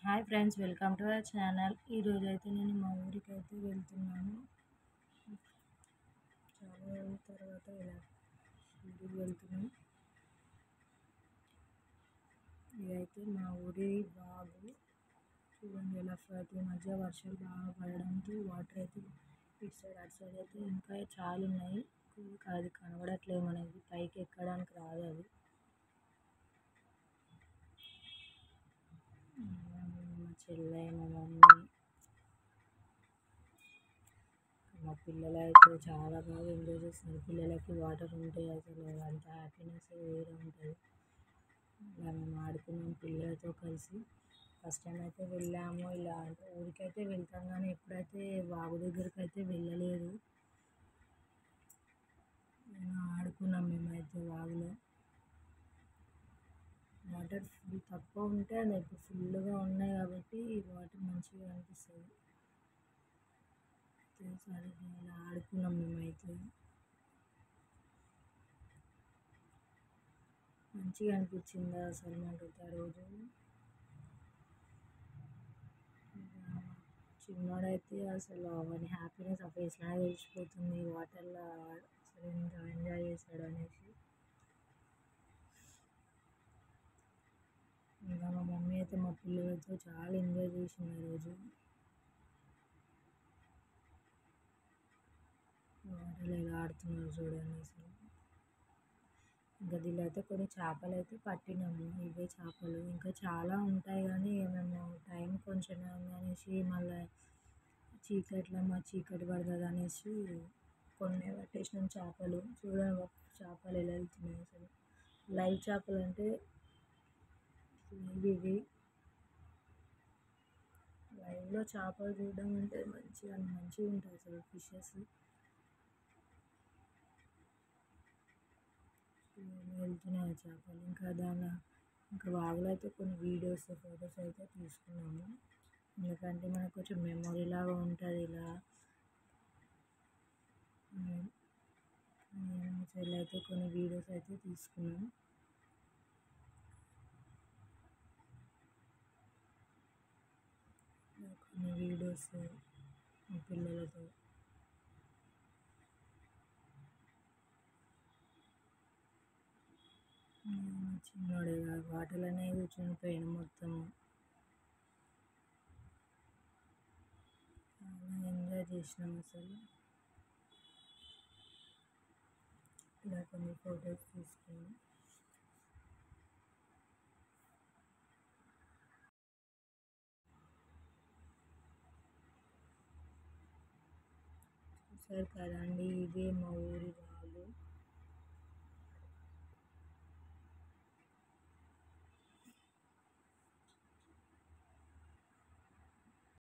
Hi friends, welcome to our channel. ఈరోజు అయితే నేను మా ఊరికి అయితే వెళ్తున్నాను. చాలా రోజుల తర్వాత ఇలా ఊరికి వెళ్తున్నాను. ఇదైతే మా ఊరి బాగు. చూడండి ఎలా ఈ మధ్య వర్షాలు బాగా పడడంతో వాటర్ అయితే ఇటు సైడ్ అటు సైడ్ అయితే ఇంకా చాలా ఉన్నాయి. అది కనబడట్లేదు, మనకి పైకి ఎక్కడానికి రాదు. అది మా చెల్లె, మా మమ్మీ, మా పిల్లలు అయితే చాలా బాగా ఎంజాయ్ చేస్తున్నారు. పిల్లలకి వాటర్ ఉంటే అసలు అంత హ్యాపీనెస్ వేరే ఉంటుంది. ఇలా మేము ఆడుకున్నాం పిల్లలతో కలిసి. ఫస్ట్ టైం అయితే వెళ్ళాము. ఇలా అంటే ఊరికైతే వెళ్తాం కానీ ఎప్పుడైతే వాగు దగ్గరికి అయితే వెళ్ళలేదు. ఆడుకున్నాం మేమైతే వాగులో. వాటర్ ఫుల్ తక్కువ ఉంటే అది ఇప్పుడు ఫుల్గా ఉన్నాయి కాబట్టి వాటర్ మంచిగా అనిపిస్తుంది. సరే ఇలా ఆడుకున్నాం మేమైతే. మంచిగా అనిపించింది అసలు మాకైతే ఆ రోజు. చిన్నోడైతే అసలు అవన్నీ హ్యాపీనెస్ ఆ ఫేస్లో తెలిసిపోతుంది. వాటర్లో అసలు ఎంత ఎంజాయ్ చేశాడు అనేసి. ఇంకా మా మమ్మీ అయితే మా పిల్లలతో చాలా ఎంజాయ్ చేసింది ఆ రోజు. వాటర్లో ఎలా ఆడుతున్నారు చూడండి అసలు. ఇంకా దీనిలో అయితే కొన్ని చేపలు అయితే పట్టినాము. ఇవే చేపలు ఇంకా చాలా ఉంటాయి కానీ మేము టైం కొంచెం అనేసి మళ్ళీ చీకటి పడుతుంది అనేసి కొన్ని పట్టేసినాం చేపలు. చూడండి చేపలు ఎలా వెళ్తున్నాయి అసలు. లైవ్ చేపలు అంటే ఇవి లైవ్లో చేపలు చూడడం అంటే మంచిగా ఉంటుంది అసలు. ఫిషెస్ వెళ్తున్నాయి చేపలు. ఇంకా వాగులో అయితే కొన్ని వీడియోస్ ఫొటోస్ అయితే తీసుకున్నాము. ఎందుకంటే మనకు కొంచెం మెమొరీ లాగా ఉంటుంది. ఇలా చెల్లి అయితే కొన్ని వీడియోస్ అయితే తీసుకున్నాం. కొన్ని వీడియోస్ మా పిల్లలతో. చిన్నోడే వాటర్లోనే కూర్చొని పోయాను మొత్తం. చాలా ఎంజాయ్ చేసినాం అసలు. ఇలా కొన్ని ఫొటోస్ తీసుకున్నాం. చూసారు కదండి, ఇదే మా ఊరి వాళ్ళు.